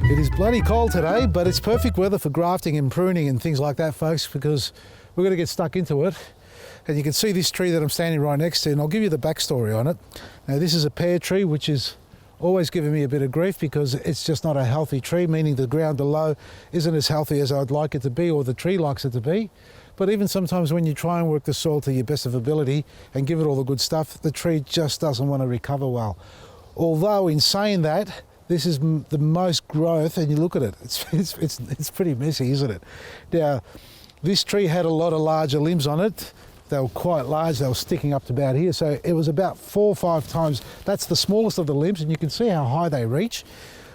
It is bloody cold today, but it's perfect weather for grafting and pruning and things like that, folks, because we're going to get stuck into it. And you can see this tree that I'm standing right next to, and I'll give you the backstory on it. Now, this is a pear tree, which is always giving me a bit of grief because it's just not a healthy tree, meaning the ground below isn't as healthy as I'd like it to be, or the tree likes it to be. But even sometimes when you try and work the soil to your best of ability and give it all the good stuff, the tree just doesn't want to recover well. Although in saying that, this is the most growth, and you look at it, it's pretty messy, isn't it? Now, this tree had a lot of larger limbs on it. They were quite large, they were sticking up to about here, so it was about 4 or 5 times, that's the smallest of the limbs, and you can see how high they reach.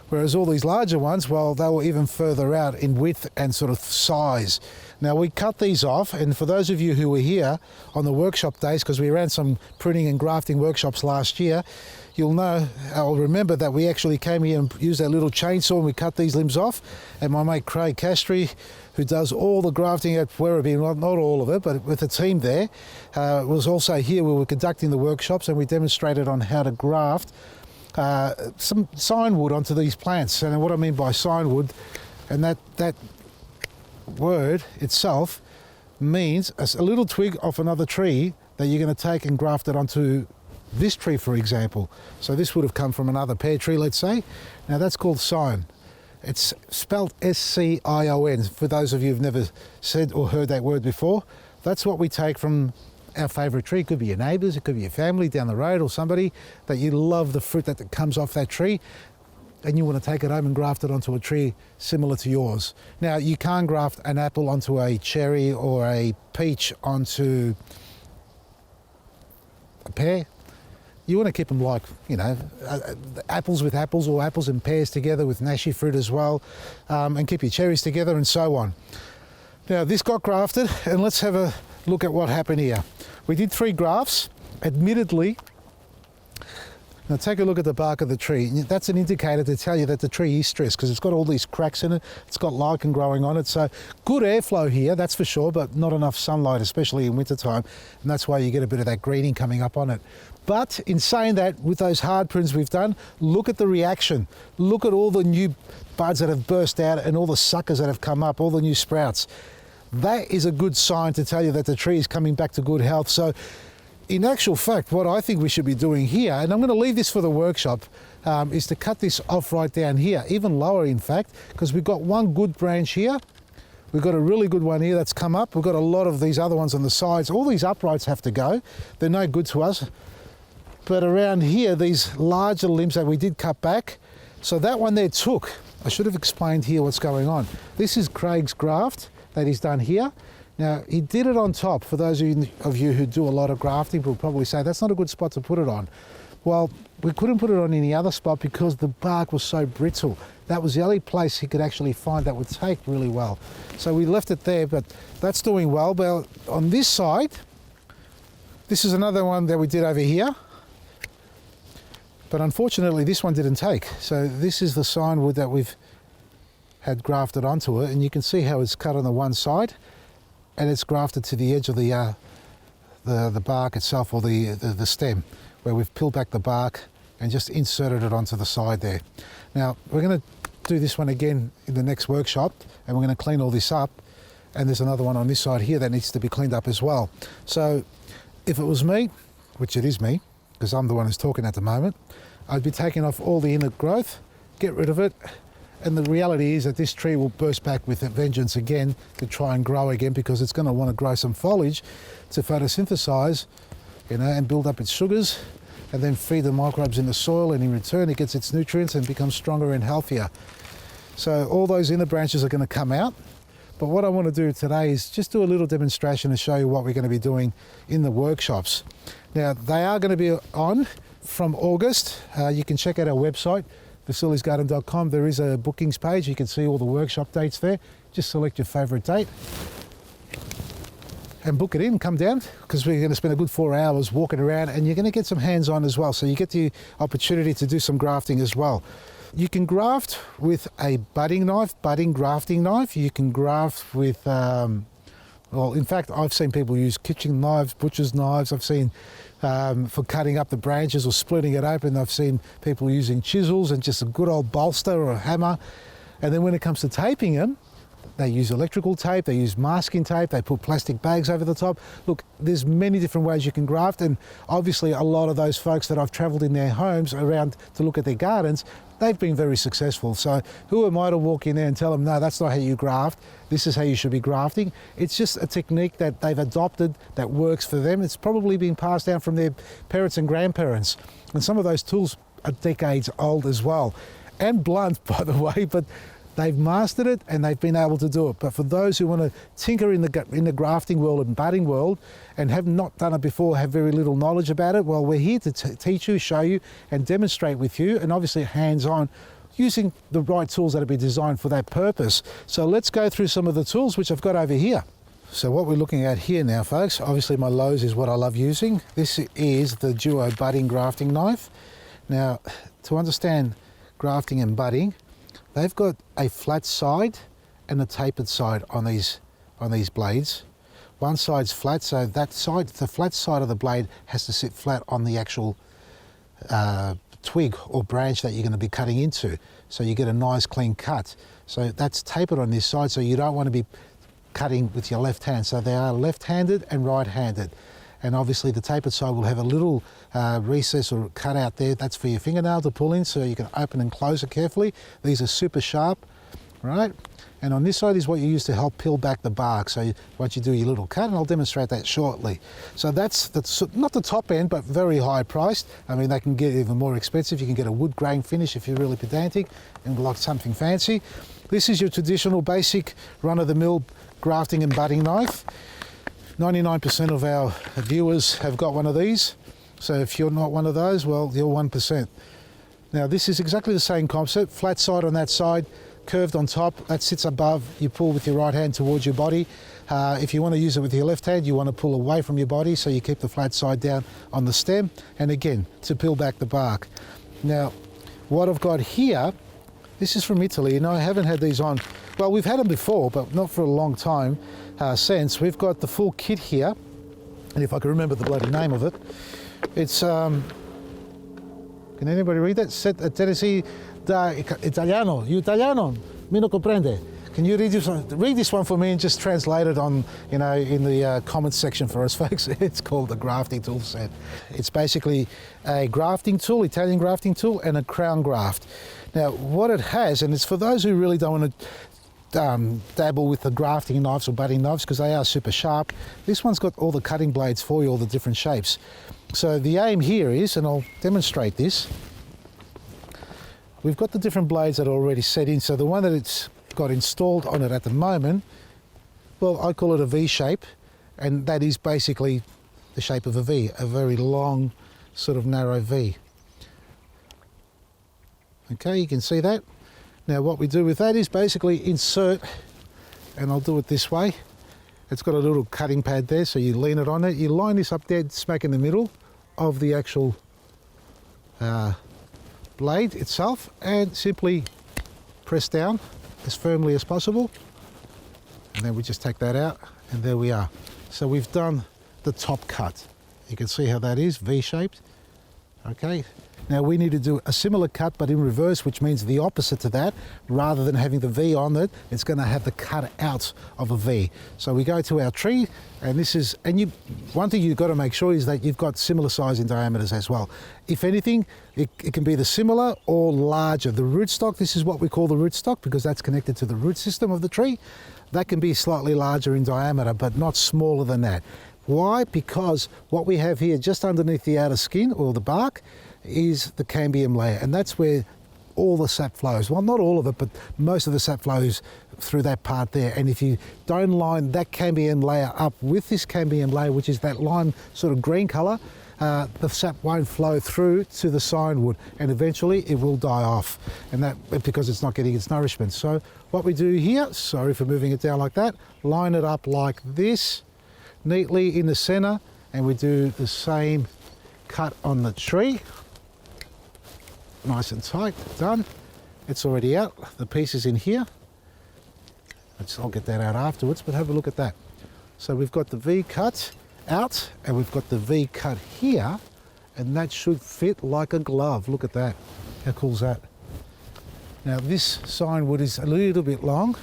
Whereas all these larger ones, well, they were even further out in width and sort of size. Now, we cut these off, and for those of you who were here on the workshop days, because we ran some pruning and grafting workshops last year, you'll know, I'll remember that we actually came here and used our little chainsaw and we cut these limbs off. And my mate Craig Castry, who does all the grafting at Werribee, not all of it, but with the team there, was also here. We were conducting the workshops and we demonstrated on how to graft some signwood onto these plants. And what I mean by signwood, and that word itself means a little twig off another tree that you're going to take and graft it onto this tree, for example. So this would have come from another pear tree, let's say. Now that's called scion. It's spelled S-C-I-O-N. For those of you who've never said or heard that word before, that's what we take from our favourite tree. It could be your neighbours, it could be your family down the road, or somebody that you love the fruit that comes off that tree, and you want to take it home and graft it onto a tree similar to yours. Now, you can't graft an apple onto a cherry or a peach onto a pear. You want to keep them like, you know, apples with apples, or apples and pears together with nashi fruit as well, and keep your cherries together and so on. Now, this got grafted, and let's have a look at what happened here. We did 3 grafts, admittedly. Now take a look at the bark of the tree. That's an indicator to tell you that the tree is stressed because it's got all these cracks in it. It's got lichen growing on it. So good airflow here, that's for sure, but not enough sunlight, especially in wintertime. And that's why you get a bit of that greening coming up on it. But in saying that, with those hard prunes we've done, look at the reaction. Look at all the new buds that have burst out and all the suckers that have come up, all the new sprouts. That is a good sign to tell you that the tree is coming back to good health. So in actual fact, what I think we should be doing here, and I'm going to leave this for the workshop, is to cut this off right down here, even lower in fact, because we've got one good branch here. We've got a really good one here that's come up. We've got a lot of these other ones on the sides. All these uprights have to go. They're no good to us. But around here, these larger limbs that we did cut back, so that one there took. I should have explained here what's going on. This is Craig's graft that he's done here. Now, he did it on top. For those of you who do a lot of grafting, will probably say that's not a good spot to put it on. Well, we couldn't put it on any other spot because the bark was so brittle. That was the only place he could actually find that would take really well. So we left it there, but that's doing well. But on this side, this is another one that we did over here. But unfortunately, this one didn't take. So this is the signwood that we've had grafted onto it, and you can see how it's cut on the one side. And it's grafted to the edge of the bark itself, or the stem, where we've peeled back the bark and just inserted it onto the side there. Now, we're going to do this one again in the next workshop, and we're going to clean all this up. And there's another one on this side here that needs to be cleaned up as well. So if it was me, which it is me, because I'm the one who's talking at the moment, I'd be taking off all the inner growth, get rid of it. And the reality is that this tree will burst back with a vengeance again to try and grow again, because it's going to want to grow some foliage to photosynthesize, you know, and build up its sugars and then feed the microbes in the soil, and in return it gets its nutrients and becomes stronger and healthier. So all those inner branches are going to come out. But what I want to do today is just do a little demonstration to show you what we're going to be doing in the workshops. Now, they are going to be on from August. You can check out our website, Vasili'sGarden.com. There is a bookings page. You can see all the workshop dates there. Just select your favourite date and book it in, come down, because we're going to spend a good 4 hours walking around, and you're going to get some hands-on as well. So you get the opportunity to do some grafting as well. You can graft with a budding grafting knife. You can graft with, well, in fact, I've seen people use kitchen knives, butcher's knives. I've seen for cutting up the branches or splitting it open. I've seen people using chisels and just a good old bolster or a hammer. And then when it comes to taping them, they use electrical tape, they use masking tape, they put plastic bags over the top. Look, there's many different ways you can graft, and obviously a lot of those folks that I've travelled in their homes around to look at their gardens, they've been very successful. So who am I to walk in there and tell them, no, that's not how you graft, this is how you should be grafting? It's just a technique that they've adopted that works for them. It's probably been passed down from their parents and grandparents. And some of those tools are decades old as well. And blunt, by the way, but they've mastered it and they've been able to do it. But for those who want to tinker in the grafting world and budding world and have not done it before, have very little knowledge about it, well, we're here to teach you, show you and demonstrate with you, and obviously hands-on, using the right tools that have been designed for that purpose. So let's go through some of the tools which I've got over here. So what we're looking at here now, folks, obviously my Lowe's is what I love using. This is the Duo budding grafting knife. Now, to understand grafting and budding, they've got a flat side and a tapered side on these blades. One side's flat, so that side, the flat side of the blade has to sit flat on the actual twig or branch that you're going to be cutting into. So you get a nice clean cut. So that's tapered on this side, so you don't want to be cutting with your left hand. So they are left-handed and right-handed. And obviously the tapered side will have a little recess or cut out there. That's for your fingernail to pull in, so you can open and close it carefully. These are super sharp, right? And on this side is what you use to help peel back the bark. So once you do your little cut, and I'll demonstrate that shortly. So that's not the top end, but very high priced. I mean, they can get even more expensive. You can get a wood grain finish if you're really pedantic and like something fancy. This is your traditional basic run-of-the-mill grafting and budding knife. 99% of our viewers have got one of these. So if you're not one of those, well, you're 1%. Now this is exactly the same concept, flat side on that side, curved on top, that sits above, you pull with your right hand towards your body. If you want to use it with your left hand, you want to pull away from your body, so you keep the flat side down on the stem, and again, to peel back the bark. Now, what I've got here, this is from Italy, and I haven't had these on, well, we've had them before, but not for a long time since. We've got the full kit here, and if I can remember the bloody name of it, it's, can anybody read that? Tennessee da Italiano, you Italiano, mi non comprende. Can you read this one for me and just translate it on, you know, in the comments section for us, folks? It's called the grafting tool set. It's basically a grafting tool, Italian grafting tool, and a crown graft. Now, what it has, and it's for those who really don't want to dabble with the grafting knives or budding knives because they are super sharp, this one's got all the cutting blades for you, all the different shapes. So the aim here is, and I'll demonstrate this, we've got the different blades that are already set in. So the one that it's got installed on it at the moment, well, I call it a V shape, and that is basically the shape of a V, a very long sort of narrow V. Okay, you can see that. Now what we do with that is basically insert, and I'll do it this way. It's got a little cutting pad there, so you lean it on it. You line this up dead smack in the middle of the actual blade itself, and simply press down as firmly as possible. And then we just take that out, and there we are. So we've done the top cut. You can see how that is, V-shaped. Okay. Now we need to do a similar cut but in reverse, which means the opposite to that. Rather than having the V on it, it's going to have the cut out of a V. So we go to our tree, and this is, and one thing you've got to make sure is that you've got similar size in diameters as well. If anything, it can be the similar or larger. The rootstock, this is what we call the rootstock because that's connected to the root system of the tree. That can be slightly larger in diameter, but not smaller than that. Why? Because what we have here just underneath the outer skin or the bark is the cambium layer, and that's where all the sap flows. Well, not all of it, but most of the sap flows through that part there. And if you don't line that cambium layer up with this cambium layer, which is that lime sort of green color, the sap won't flow through to the signwood, and eventually it will die off, and that because it's not getting its nourishment. So what we do here, sorry for moving it down like that, line it up like this, neatly in the center, and we do the same cut on the tree. Nice and tight, done. It's already out, the piece is in here. I'll get that out afterwards, but have a look at that. So we've got the V cut out, and we've got the V cut here, and that should fit like a glove. Look at that, how cool is that? Now this sign wood is a little bit long,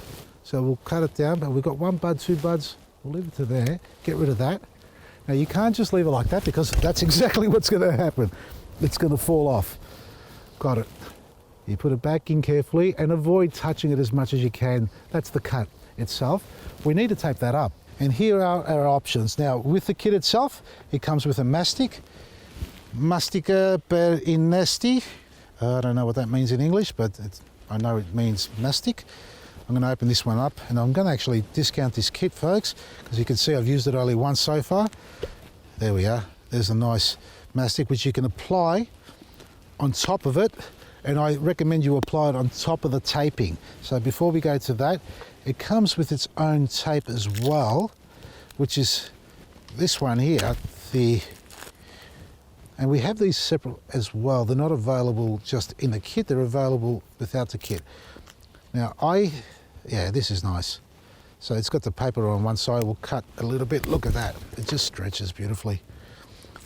so we'll cut it down, but we've got 1 bud, 2 buds, we'll leave it to there, get rid of that. Now you can't just leave it like that because that's exactly what's going to happen. It's going to fall off. Got it. You put it back in carefully and avoid touching it as much as you can. That's the cut itself. We need to tape that up. And here are our options. Now with the kit itself, it comes with a mastic. Mastica per innesti. I don't know what that means in English, but I know it means mastic. I'm going to open this one up and I'm going to actually discount this kit, folks, because you can see I've used it only once so far. There we are. There's a nice mastic which you can apply on top of it, and I recommend you apply it on top of the taping. So before we go to that, it comes with its own tape as well, which is this one here, and we have these separate as well. They're not available just in the kit, they're available without the kit. Now yeah, this is nice. So it's got the paper on one side, we'll cut a little bit, look at that, it just stretches beautifully.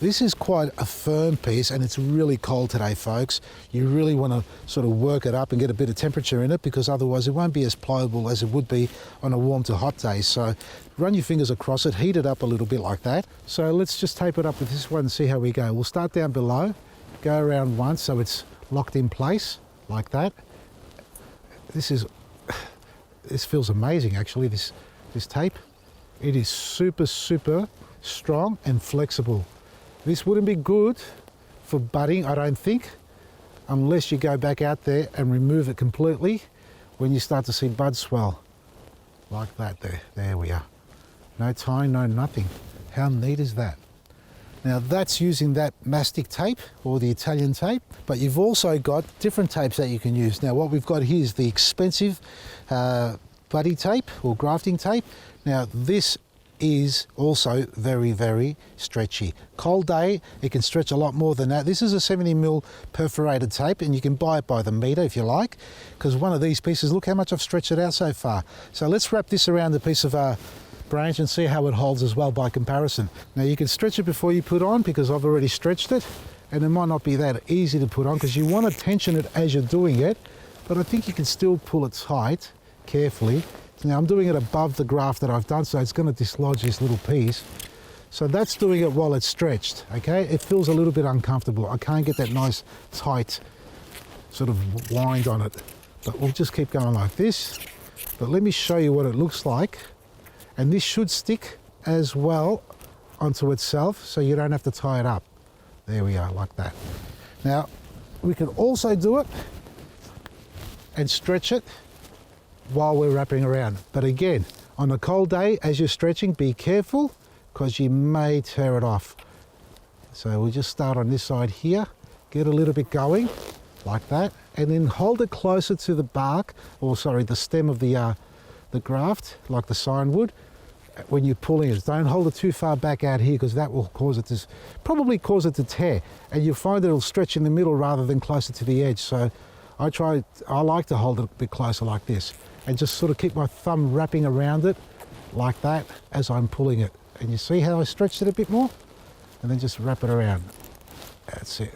This is quite a firm piece and it's really cold today, folks. You really want to sort of work it up and get a bit of temperature in it, because otherwise it won't be as pliable as it would be on a warm to hot day. So run your fingers across it, heat it up a little bit like that. So let's just tape it up with this one and see how we go. We'll start down below, go around once so it's locked in place like that. This feels amazing actually, this tape. It is super strong and flexible. This wouldn't be good for budding, I don't think, unless you go back out there and remove it completely when you start to see buds swell. Like that there. There we are. No tying, no nothing. How neat is that? Now that's using that mastic tape or the Italian tape, but you've also got different tapes that you can use. Now what we've got here is the expensive buddy tape or grafting tape. Now this is also very stretchy. Cold day, it can stretch a lot more than that. This is a 70mm perforated tape and you can buy it by the meter if you like, because one of these pieces, look how much I've stretched it out so far. So let's wrap this around the piece of branch and see how it holds as well by comparison. Now you can stretch it before you put on, because I've already stretched it, and it might not be that easy to put on because you want to tension it as you're doing it, but I think you can still pull it tight carefully. Now I'm doing it above the graft that I've done, so it's going to dislodge this little piece. So that's doing it while it's stretched, okay? It feels a little bit uncomfortable. I can't get that nice tight sort of wind on it, but we'll just keep going like this. But let me show you what it looks like. And this should stick as well onto itself, so you don't have to tie it up. There we are, like that. Now, we can also do it and stretch it while we're wrapping around. But again, on a cold day, as you're stretching, be careful because you may tear it off. So we'll just start on this side here, get a little bit going like that, and then hold it closer to the bark, or sorry, the stem of the graft, like the sign wood, when you're pulling it. Don't hold it too far back out here, because that will cause it to, probably cause it to tear, and you'll find it'll stretch in the middle rather than closer to the edge. So I like to hold it a bit closer like this, and just sort of keep my thumb wrapping around it like that as I'm pulling it. And you see how I stretched it a bit more? And then just wrap it around. That's it.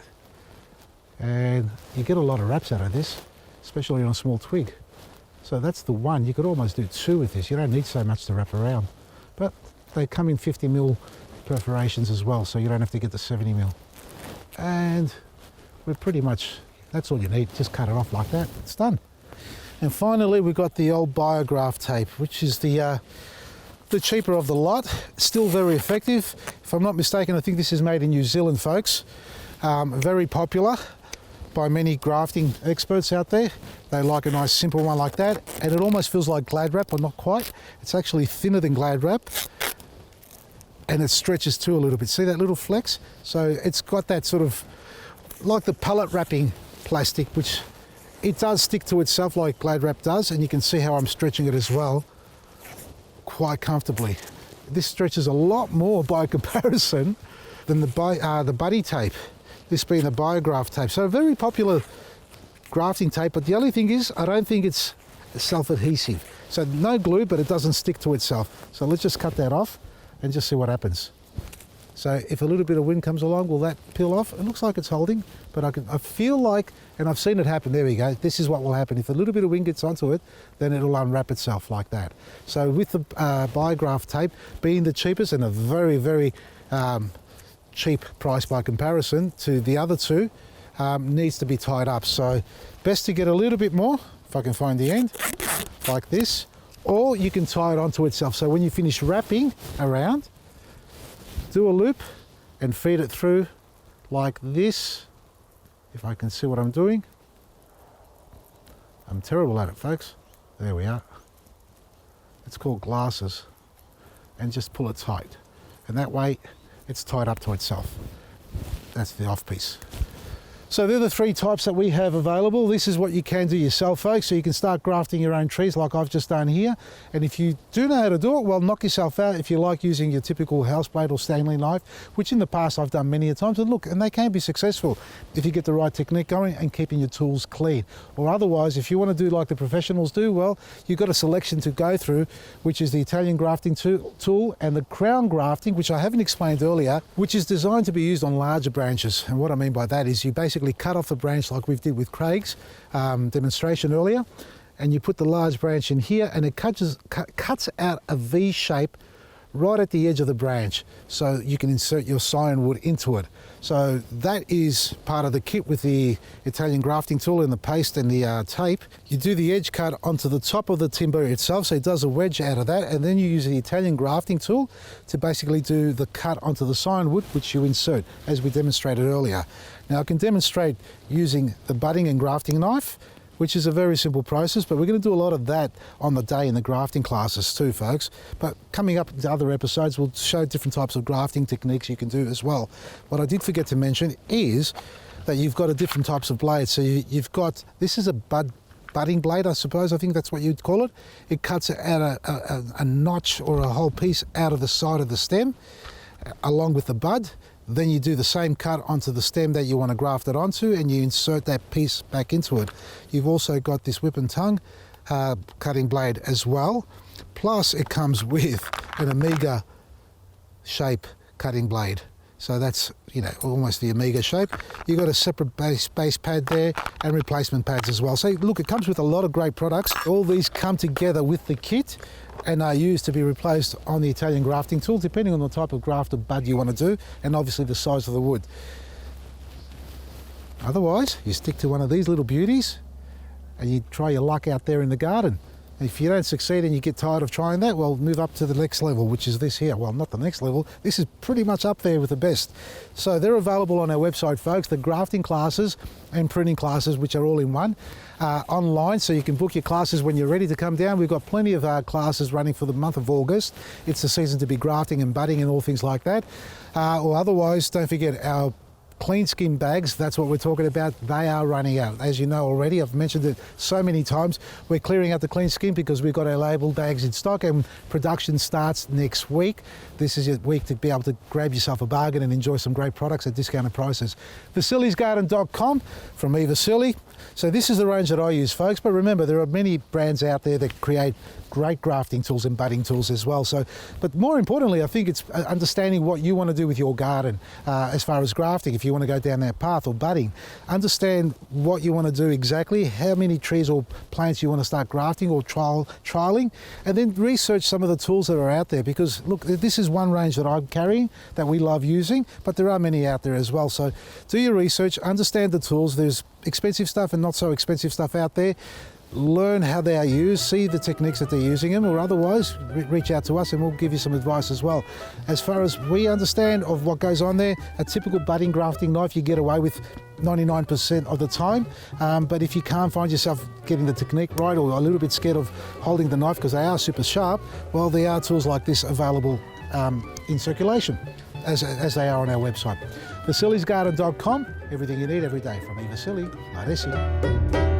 And you get a lot of wraps out of this, especially on a small twig. So that's the one. You could almost do 2 with this. You don't need so much to wrap around. But they come in 50mm perforations as well, so you don't have to get the 70mm. And we're pretty much, that's all you need. Just cut it off like that. It's done. And finally, we've got the old BioGraft tape, which is the cheaper of the lot. Still very effective. If I'm not mistaken, I think this is made in New Zealand, folks. Very popular by many grafting experts out there. They like a nice simple one like that, and it almost feels like Glad Wrap, but not quite. It's actually thinner than Glad Wrap, and it stretches too a little bit. See that little flex? So it's got that sort of, like the pallet wrapping plastic, which it does stick to itself like Glad Wrap does, and you can see how I'm stretching it as well, quite comfortably. This stretches a lot more by comparison than the buddy tape, this being the BioGraft tape. So a very popular grafting tape, but the only thing is, I don't think it's self-adhesive. So no glue, but it doesn't stick to itself. So let's just cut that off and just see what happens. So if a little bit of wind comes along, will that peel off? It looks like it's holding, but I feel like, and I've seen it happen, there we go, this is what will happen. If a little bit of wind gets onto it, then it'll unwrap itself like that. So with the Biograph tape being the cheapest and a very, very cheap price by comparison to the other two, needs to be tied up. So best to get a little bit more, if I can find the end, like this, or you can tie it onto itself. So when you finish wrapping around, do a loop and feed it through like this. If I can see what I'm doing. I'm terrible at it, folks. There we are. It's called glasses. And just pull it tight. And that way it's tied up to itself. That's the off piece. So they're the three types that we have available. This is what you can do yourself, folks, so you can start grafting your own trees like I've just done here. And if you do know how to do it, well, knock yourself out if you like using your typical house blade or Stanley knife, which in the past I've done many a times. And look, and they can be successful if you get the right technique going and keeping your tools clean. Or otherwise, if you want to do like the professionals do, well, you've got a selection to go through, which is the Italian grafting tool and the crown grafting, which I haven't explained earlier, which is designed to be used on larger branches. And what I mean by that is you basically cut off the branch like we did with Craig's demonstration earlier, and you put the large branch in here, and it cuts out a V shape right at the edge of the branch, so you can insert your scion wood into it. So that is part of the kit with the Italian grafting tool and the paste and the tape. You do the edge cut onto the top of the timber itself, so it does a wedge out of that, and then you use the Italian grafting tool to basically do the cut onto the scion wood, which you insert, as we demonstrated earlier. Now I can demonstrate using the budding and grafting knife, which is a very simple process, but we're going to do a lot of that on the day in the grafting classes too, folks. But coming up to other episodes, we'll show different types of grafting techniques you can do as well. What I did forget to mention is that you've got a different types of blades. So you've got, this is a budding blade, I suppose, I think that's what you'd call it. It cuts out a notch or a whole piece out of the side of the stem, along with the bud. Then you do the same cut onto the stem that you want to graft it onto, and you insert that piece back into it. You've also got this whip and tongue cutting blade as well. Plus it comes with an Amiga shape cutting blade. So that's, you know, almost the Amiga shape. You've got a separate base pad there and replacement pads as well. So look, it comes with a lot of great products. All these come together with the kit and are used to be replaced on the Italian grafting tool, depending on the type of graft or bud you want to do, and obviously the size of the wood. Otherwise, you stick to one of these little beauties and you try your luck out there in the garden. If you don't succeed and you get tired of trying that, well, move up to the next level, which is this here. Well, not the next level. This is pretty much up there with the best. So they're available on our website, folks, the grafting classes and pruning classes, which are all in one, online. So you can book your classes when you're ready to come down. We've got plenty of classes running for the month of August. It's the season to be grafting and budding and all things like that. Or otherwise, don't forget our clean skin bags, that's what we're talking about. They are running out. As you know already, I've mentioned it so many times, we're clearing out the clean skin because we've got our labelled bags in stock and production starts next week. This is your week to be able to grab yourself a bargain and enjoy some great products at discounted prices. Vasili'sGarden.com from me, Vasili. So this is the range that I use, folks, but remember there are many brands out there that create great grafting tools and budding tools as well. So, but more importantly, I think it's understanding what you want to do with your garden as far as grafting. If you want to go down that path or budding, understand what you want to do exactly, how many trees or plants you want to start grafting or trialing, and then research some of the tools that are out there, because look, this is one range that I'm carrying that we love using, but there are many out there as well. So do your research, understand the tools. There's expensive stuff and not so expensive stuff out there. Learn how they are used, see the techniques that they're using them, or otherwise reach out to us and we'll give you some advice as well. As far as we understand of what goes on there, a typical budding grafting knife you get away with 99% of the time, but if you can't find yourself getting the technique right or a little bit scared of holding the knife because they are super sharp, well, there are tools like this available in circulation as they are on our website. Vasili'sGarden.com, everything you need every day from me, Vasili. Not Essie.